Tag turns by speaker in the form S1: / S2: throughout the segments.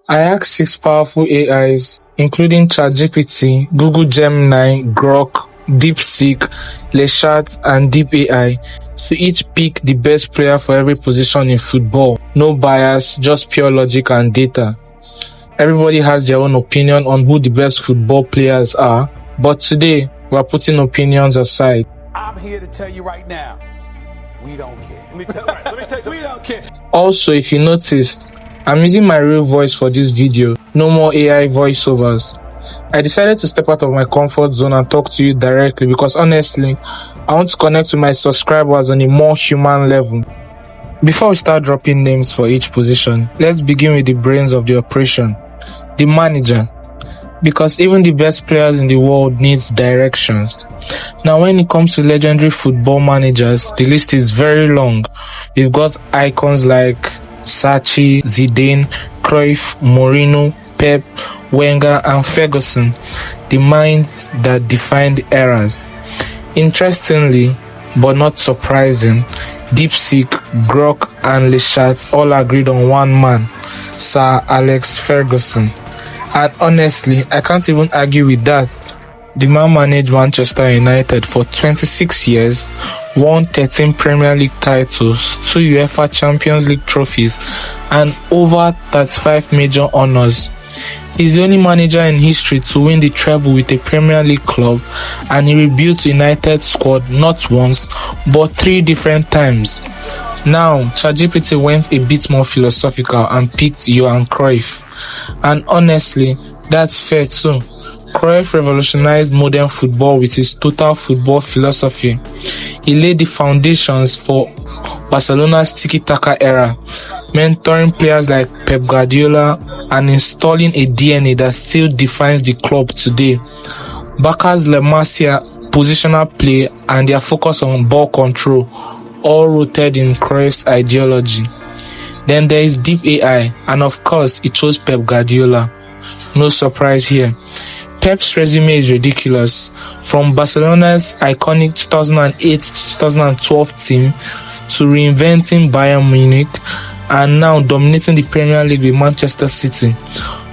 S1: I asked 6 powerful AIs, including ChatGPT, Google Gemini, Grok, DeepSeek, Leshat, and Deep AI, to each pick the best player for every position in football. No bias, just pure logic and data. Everybody has their own opinion on who the best football players are, but today, we're putting opinions aside.
S2: I'm here to tell you right now, we don't care.
S3: Let me tell you
S2: We don't care.
S1: Also, if you noticed, I'm using my real voice for this video, no more AI voiceovers. I decided to step out of my comfort zone and talk to you directly because honestly, I want to connect with my subscribers on a more human level. Before we start dropping names for each position, let's begin with the brains of the operation, the manager. Because even the best players in the world needs directions. Now when it comes to legendary football managers, the list is very long. We've got icons like Sachi, Zidane, Cruyff, Mourinho, Pep, Wenger and Ferguson, the minds that defined eras. Interestingly, but not surprising, DeepSeek, Grok and Leshat all agreed on one man, Sir Alex Ferguson. And honestly, I can't even argue with that. The man managed Manchester United for 26 years, won 13 Premier League titles, 2 UEFA Champions League trophies, and over 35 major honours. He's the only manager in history to win the treble with a Premier League club, and he rebuilt United's squad not once, but 3 different times. Now, ChatGPT went a bit more philosophical and picked Johan Cruyff. And honestly, that's fair too. Cruyff revolutionized modern football with his total football philosophy. He laid the foundations for Barcelona's tiki-taka era, mentoring players like Pep Guardiola and installing a DNA that still defines the club today. Barca's La Masia, positional play and their focus on ball control all rooted in Cruyff's ideology. Then there is Deep AI, and of course it chose Pep Guardiola. No surprise here. Pep's resume is ridiculous. From Barcelona's iconic 2008-2012 team to reinventing Bayern Munich and now dominating the Premier League with Manchester City.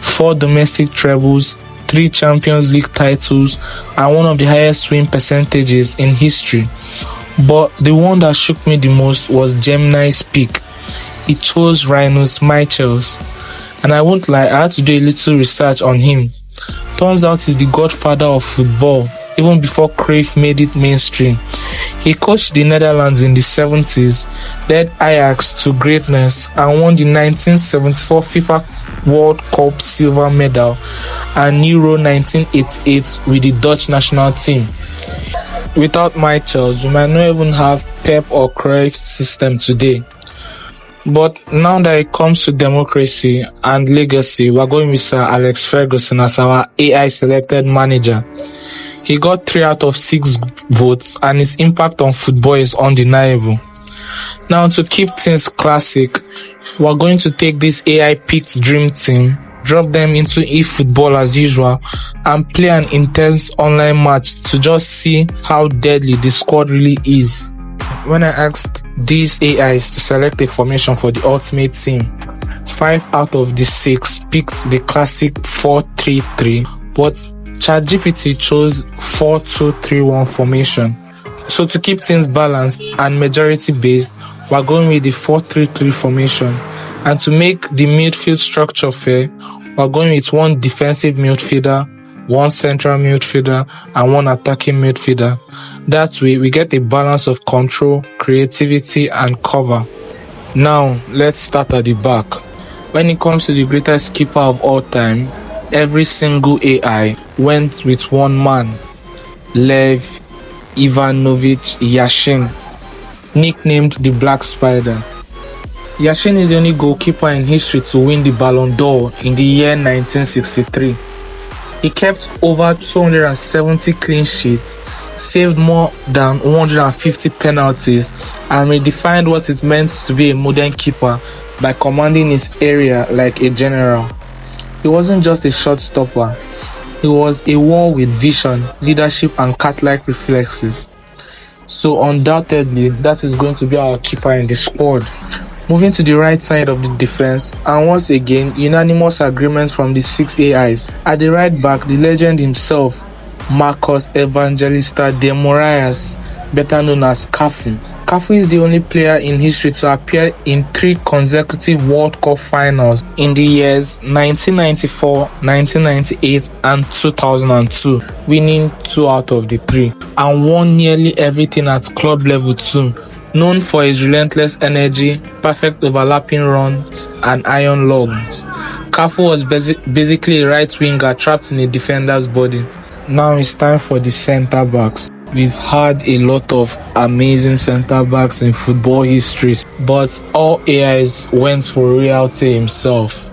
S1: 4 domestic trebles, 3 Champions League titles, and one of the highest win percentages in history. But the one that shook me the most was Gemini's pick. He chose Rinus Michels, and I won't lie, I had to do a little research on him. Turns out he's the godfather of football, even before Cruyff made it mainstream. He coached the Netherlands in the 70s, led Ajax to greatness, and won the 1974 FIFA World Cup silver medal and Euro 1988 with the Dutch national team. Without Michels, we might not even have Pep or Cruyff's system today. But now that it comes to democracy and legacy, we're going with Sir Alex Ferguson as our AI selected manager. He got 3 out of 6 votes and his impact on football is undeniable. Now to keep things classic, we're going to take this AI picked dream team, drop them into eFootball as usual and play an intense online match to just see how deadly the squad really is. When I asked these AIs to select a formation for the ultimate team, 5 out of the 6 picked the classic 4-3-3, but ChatGPT chose 4-2-3-1 formation. So to keep things balanced and majority based, we're going with the 4-3-3 formation. And to make the midfield structure fair, we're going with 1 defensive midfielder, 1 central midfielder, and 1 attacking midfielder. That way, we get a balance of control, creativity, and cover. Now, let's start at the back. When it comes to the greatest keeper of all time, every single AI went with 1 man, Lev Ivanovich Yashin, nicknamed the Black Spider. Yashin is the only goalkeeper in history to win the Ballon d'Or in the year 1963. He kept over 270 clean sheets, saved more than 150 penalties, and redefined what it meant to be a modern keeper by commanding his area like a general. He wasn't just a shot stopper, he was a wall with vision, leadership, and cat-like reflexes. So undoubtedly, that is going to be our keeper in the squad. Moving to the right side of the defense, and once again, unanimous agreement from the 6 AIs. At the right back, the legend himself, Marcus Evangelista de Moraes, better known as Cafu. Cafu is the only player in history to appear in 3 consecutive World Cup finals in the years 1994, 1998 and 2002, winning 2 out of the 3, and won nearly everything at club level too. Known for his relentless energy, perfect overlapping runs, and iron lungs, Cafu was basically a right winger trapped in a defender's body. Now it's time for the centre backs. We've had a lot of amazing centre backs in football history, but all AIs went for royalty himself.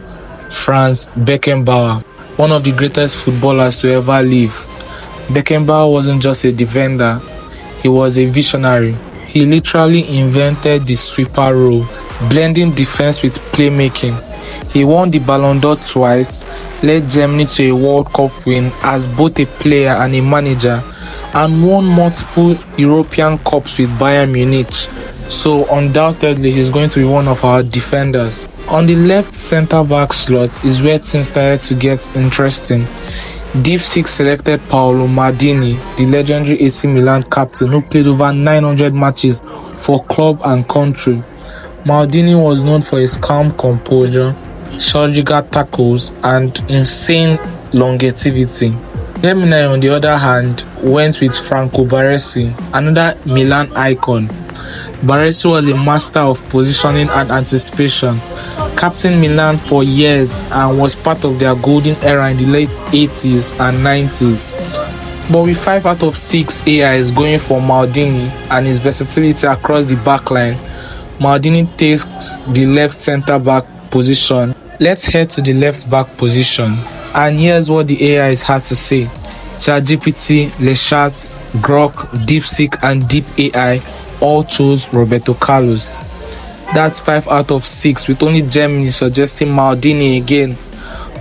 S1: Franz Beckenbauer, one of the greatest footballers to ever live. Beckenbauer wasn't just a defender, he was a visionary. He literally invented the sweeper role, blending defense with playmaking. He won the Ballon d'Or twice, led Germany to a World Cup win as both a player and a manager, and won multiple European Cups with Bayern Munich. So undoubtedly he's going to be one of our defenders. On the left centre-back slot is where things started to get interesting. Deep Six selected Paolo Maldini, the legendary AC Milan captain who played over 900 matches for club and country. Maldini was known for his calm composure, surgical tackles, and insane longevity. Gemini, on the other hand, went with Franco Baresi, another Milan icon. Baresi was a master of positioning and anticipation, captained Milan for years and was part of their golden era in the late 80s and 90s. But with 5 out of 6 AIs going for Maldini and his versatility across the backline, Maldini takes the left centre-back position. Let's head to the left-back position, and here's what the AIs had to say. ChatGPT, Lechat, Grok, DeepSeek, and Deep AI all chose Roberto Carlos. That's 5 out of 6, with only Germany suggesting Maldini again.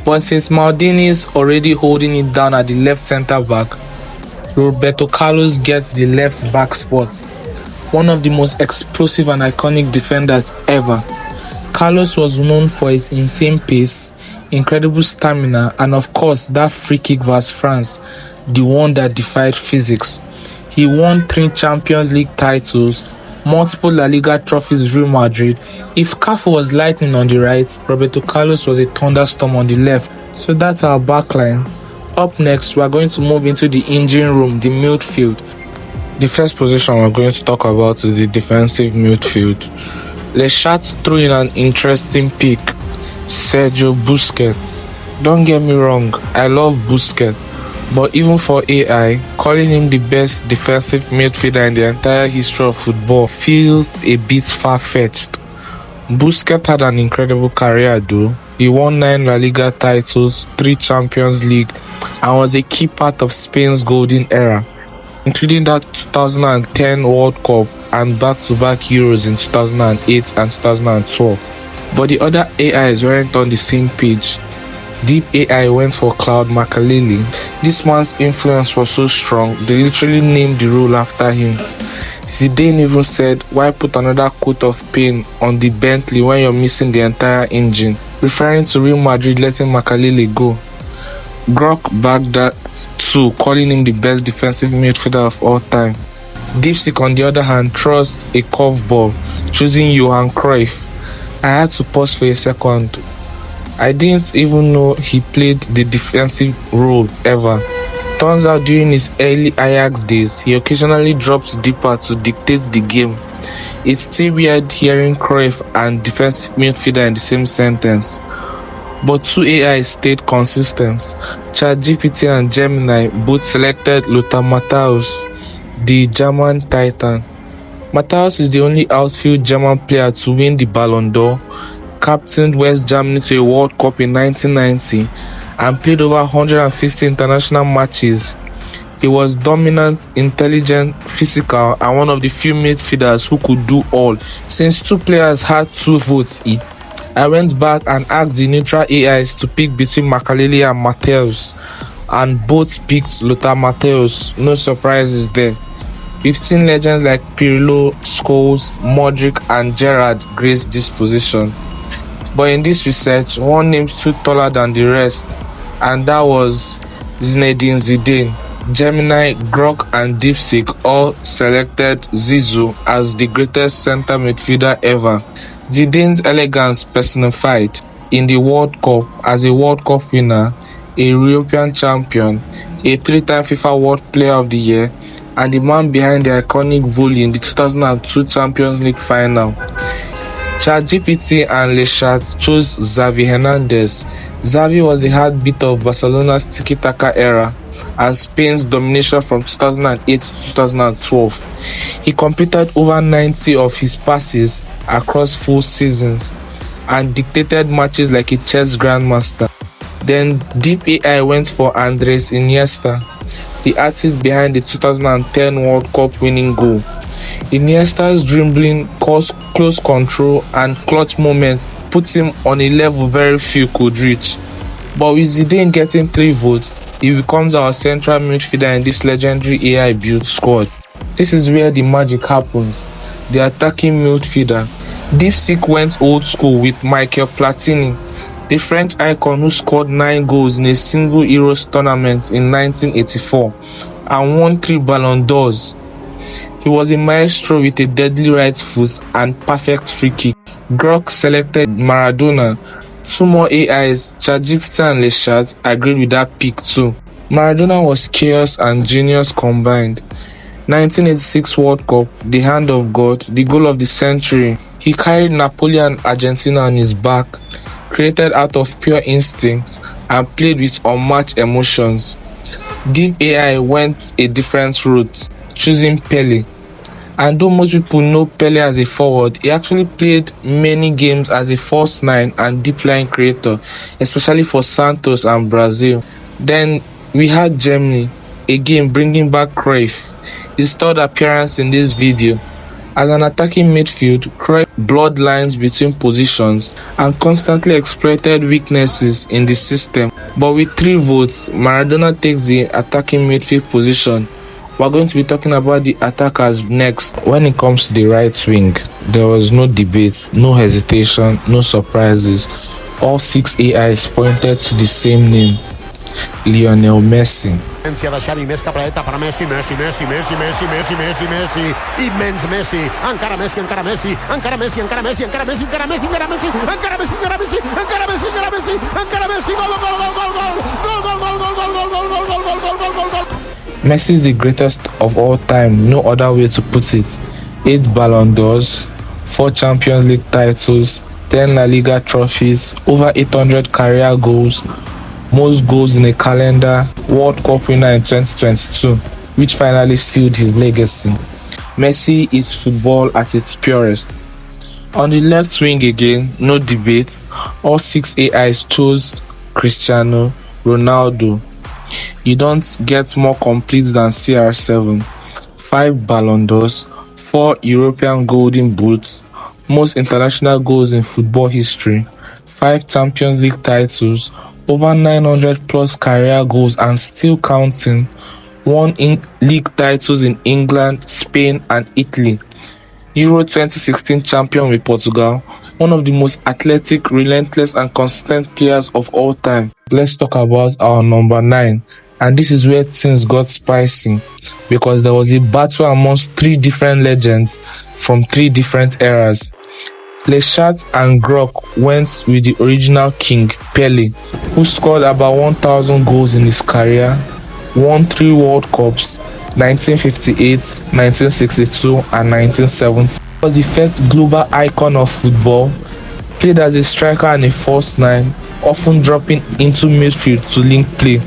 S1: But since Maldini is already holding it down at the left centre-back, Roberto Carlos gets the left-back spot. One of the most explosive and iconic defenders ever. Carlos was known for his insane pace, incredible stamina, and of course that free kick versus France, the one that defied physics. He won 3 Champions League titles, multiple La Liga trophies with Real Madrid. If Cafu was lightning on the right, Roberto Carlos was a thunderstorm on the left. So that's our backline. Up next, we are going to move into the engine room, the midfield. The first position we're going to talk about is the defensive midfield. Lechat threw in an interesting pick, Sergio Busquets. Don't get me wrong, I love Busquets, but even for AI, calling him the best defensive midfielder in the entire history of football feels a bit far-fetched. Busquets had an incredible career though. He won 9 La Liga titles, 3 Champions League, and was a key part of Spain's golden era, including that 2010 World Cup and back-to-back Euros in 2008 and 2012. But the other AIs weren't on the same page. Deep AI went for Claude Makelele. This man's influence was so strong, they literally named the role after him. Zidane even said, why put another coat of paint on the Bentley when you're missing the entire engine, referring to Real Madrid letting Makelele go. Grok backed that too, calling him the best defensive midfielder of all time. DeepSeek, on the other hand, throws a curveball, choosing Johan Cruyff. I had to pause for a second. I didn't even know he played the defensive role ever. Turns out during his early Ajax days, he occasionally drops deeper to dictate the game. It's still weird hearing Cruyff and defensive midfielder in the same sentence. But 2 AIs stayed consistent. ChatGPT and Gemini both selected Lothar Matthäus, the German titan. Matthäus is the only outfield German player to win the Ballon d'Or, captained West Germany to a World Cup in 1990, and played over 150 international matches. He was dominant, intelligent, physical, and one of the few midfielders who could do all. Since 2 players had 2 votes each, I went back and asked the neutral AIs to pick between Makelele and Matthäus, and both picked Lothar Matthäus. No surprises there. We've seen legends like Pirlo, Scholes, Modric and Gerrard grace this position. But in this research, one name stood taller than the rest, and that was Zinedine Zidane. Gemini, Grok and DeepSeek all selected Zizou as the greatest center midfielder ever. Zidane's elegance personified in the World Cup as a World Cup winner, a European champion, a three-time FIFA World Player of the Year, and the man behind the iconic volley in the 2002 Champions League final. ChatGPT and Lechat chose Xavi Hernandez. Xavi was the heartbeat of Barcelona's tiki-taka era and Spain's domination from 2008 to 2012. He completed over 90 of his passes across full seasons and dictated matches like a chess grandmaster. Then Deep AI went for Andres Iniesta, the artist behind the 2010 World Cup winning goal. Iniesta's dribbling, close control and clutch moments put him on a level very few could reach. But with Zidane getting 3 votes, he becomes our central midfielder in this legendary AI-built squad. This is where the magic happens. The attacking midfielder. DeepSeek went old school with Michael Platini, the French icon who scored 9 goals in a single Euros tournament in 1984 and won 3 Ballon d'Ors. He was a maestro with a deadly right foot and perfect free kick. Grok selected Maradona. 2 more AIs, ChatGPT and Lechat, agreed with that pick too. Maradona was chaos and genius combined. 1986 World Cup, the hand of God, the goal of the century. He carried Napoli and Argentina on his back, created out of pure instincts, and played with unmatched emotions. Deep AI went a different route, choosing Pele. And though most people know Pele as a forward, he actually played many games as a false 9 and deep line creator, especially for Santos and Brazil. Then we had Germany, again bringing back Cruyff, his 3rd appearance in this video. As an attacking midfield, Cruyff blurred lines between positions and constantly exploited weaknesses in the system. But with 3 votes, Maradona takes the attacking midfield position. We're going to be talking about the attackers next. When it comes to the right wing, there was no debate, no hesitation, no surprises. All 6 AIs pointed to the same name, Lionel Messi.
S3: Més cap a dreta per Messi, Messi, immens Messi, encara Messi, encara Messi, encara Messi, encara Messi, encara Messi, encara Messi, encara Messi, encara Messi, encara Messi, encara Messi, encara Messi, encara Messi, gol, gol, gol, gol, gol, gol, gol, gol, gol, gol, gol, gol, gol, gol, gol, gol, gol, gol.
S1: Messi is the greatest of all time, no other way to put it. 8 Ballon d'Ors, 4 Champions League titles, 10 La Liga trophies, over 800 career goals, most goals in a calendar, World Cup winner in 2022, which finally sealed his legacy. Messi is football at its purest. On the left wing again, no debate, all 6 AIs chose Cristiano Ronaldo. You don't get more complete than CR7. 5 Ballon d'Ors, 4 European Golden Boots, most international goals in football history, 5 Champions League titles, over 900 plus career goals and still counting, 1 league titles in England, Spain and Italy, Euro 2016 champion with Portugal, one of the most athletic, relentless and consistent players of all time. Let's talk about our number 9, and this is where things got spicy because there was a battle amongst 3 different legends from 3 different eras. Lechat and Grok went with the original king, Pele, who scored about 1,000 goals in his career, won 3 World Cups, 1958, 1962 and 1970. He was the first global icon of football, played as a striker and a false 9, often dropping into midfield to link play.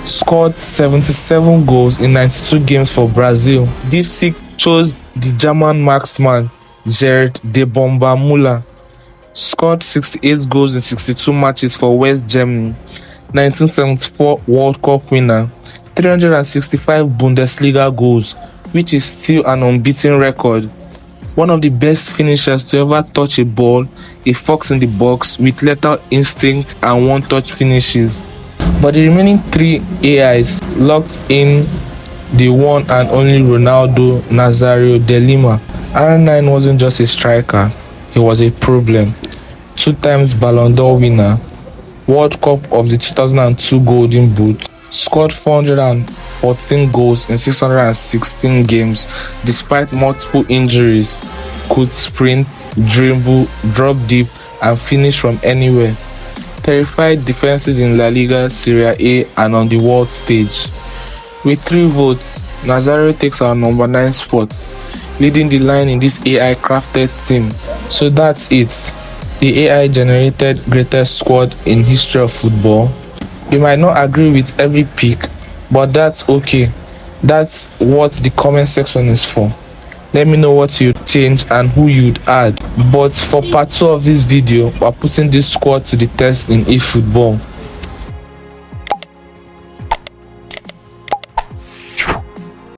S1: Scored 77 goals in 92 games for Brazil. DeepSeek chose the German marksman Gerd de Bomba Müller. Scored 68 goals in 62 matches for West Germany. 1974 World Cup winner. 365 Bundesliga goals, which is still an unbeaten record. One of the best finishers to ever touch a ball, a fox in the box with lethal instinct and one-touch finishes. But the remaining 3 AIs locked in the one and only Ronaldo Nazario de Lima. R9 wasn't just a striker, he was a problem. 2 times Ballon d'Or winner, World Cup of the 2002 Golden Boot, scored 414 goals in 616 games despite multiple injuries, could sprint, dribble, drop deep and finish from anywhere. Terrified defenses in La Liga, Serie A and on the world stage. With 3 votes, Nazario takes our number 9 spot, leading the line in this AI-crafted team. So that's it. The AI-generated greatest squad in history of football. You might not agree with every pick, but that's okay. That's what the comment section is for. Let me know what you'd change and who you'd add. But for part 2 of this video, we're putting this squad to the test in eFootball.